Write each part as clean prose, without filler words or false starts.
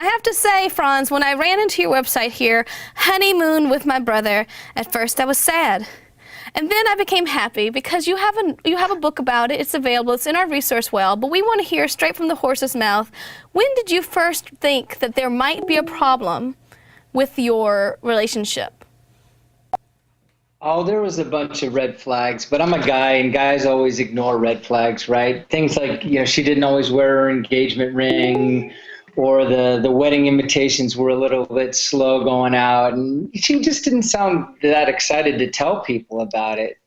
I have to say, Franz, when I ran into your website here, Honeymoon with my brother, at first I was sad. And then I became happy because you have a book about it. It's available. It's in our resource well. But we want to hear straight from the horse's mouth. When did you first think that there might be a problem with your relationship? Oh, there was a bunch of red flags, but I'm a guy, and guys always ignore red flags, right? Things like, she didn't always wear her engagement ring, or the wedding invitations were a little bit slow going out, and she just didn't sound that excited to tell people about it.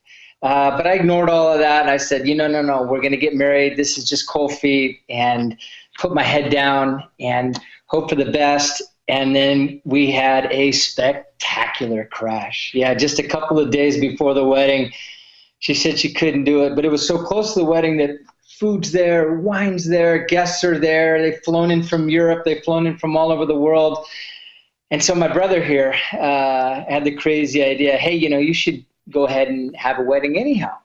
But I ignored all of that, and I said, no, we're going to get married. This is just cold feet, and put my head down and hope for the best. And then we had a spectacular crash. Yeah, just a couple of days before the wedding, she said she couldn't do it, but it was so close to the wedding that food's there, wine's there, guests are there. They've flown in from Europe. They've flown in from all over the world. And so my brother here had the crazy idea, hey, you should go ahead and have a wedding anyhow.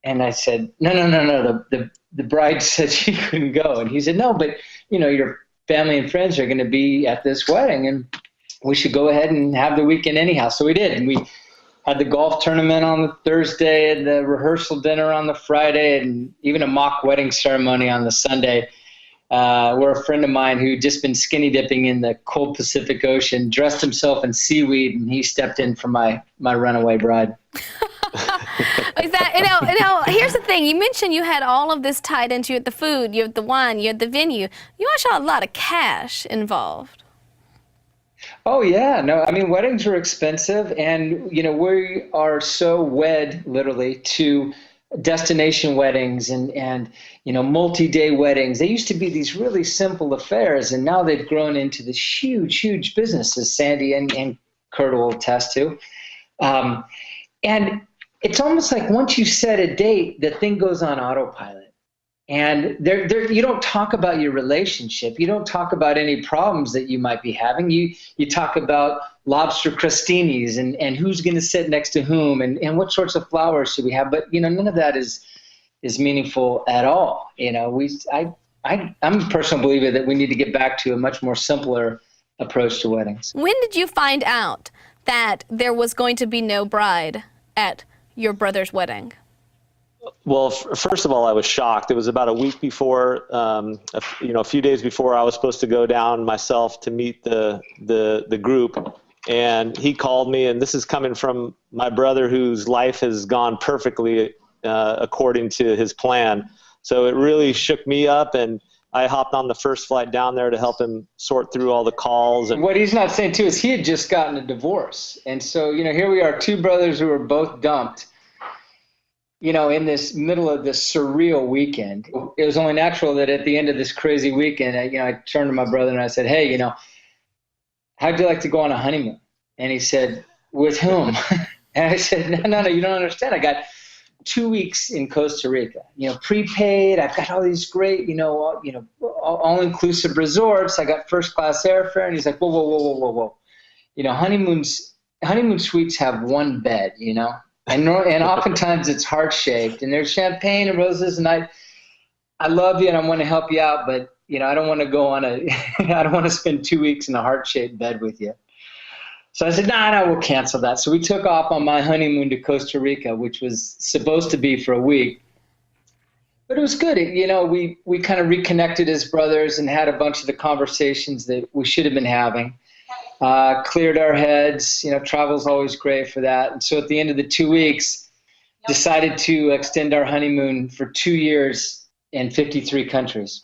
And I said, no. The bride said she couldn't go. And he said, no, but, your family and friends are going to be at this wedding, and we should go ahead and have the weekend anyhow. So we did. And we had the golf tournament on the Thursday, and the rehearsal dinner on the Friday, and even a mock wedding ceremony on the Sunday, where a friend of mine who'd just been skinny dipping in the cold Pacific Ocean dressed himself in seaweed, and he stepped in for my runaway bride. Is that, here's the thing. You mentioned you had all of this tied into you, the food, you had the wine, you had the venue. You also had a lot of cash involved. Oh, yeah. No, I mean, weddings are expensive, and, we are so wed, literally, to destination weddings and multi-day weddings. They used to be these really simple affairs, and now they've grown into this huge, huge business, as Sandy and Kurt will attest to. And it's almost like once you set a date, the thing goes on autopilot. And you don't talk about your relationship. You don't talk about any problems that you might be having. You talk about lobster crostinis and who's going to sit next to whom and what sorts of flowers should we have. But, none of that is meaningful at all. I'm a personal believer that we need to get back to a much more simpler approach to weddings. When did you find out that there was going to be no bride at your brother's wedding? Well, first of all, I was shocked. It was about a week before, a few days before I was supposed to go down myself to meet the group. And he called me, and this is coming from my brother whose life has gone perfectly according to his plan. So it really shook me up, and I hopped on the first flight down there to help him sort through all the calls. And what he's not saying, too, is he had just gotten a divorce. And so, here we are, two brothers who were both dumped, in this middle of this surreal weekend. It was only natural that at the end of this crazy weekend, I turned to my brother and I said, hey, how'd you like to go on a honeymoon? And he said, with whom? And I said, no, you don't understand. I got 2 weeks in Costa Rica, prepaid. I've got all these great, all-inclusive resorts. I got first-class airfare. And he's like, whoa. Honeymoon suites have one bed, and oftentimes it's heart-shaped, and there's champagne and roses, and I love you and I want to help you out, but I don't want to go on I don't want to spend 2 weeks in a heart-shaped bed with you. So I said, no, we'll cancel that. So we took off on my honeymoon to Costa Rica, which was supposed to be for a week. But it was good. We kind of reconnected as brothers and had a bunch of the conversations that we should have been having. Cleared our heads. Travel's always great for that. And so at the end of the 2 weeks, decided to extend our honeymoon for 2 years in 53 countries.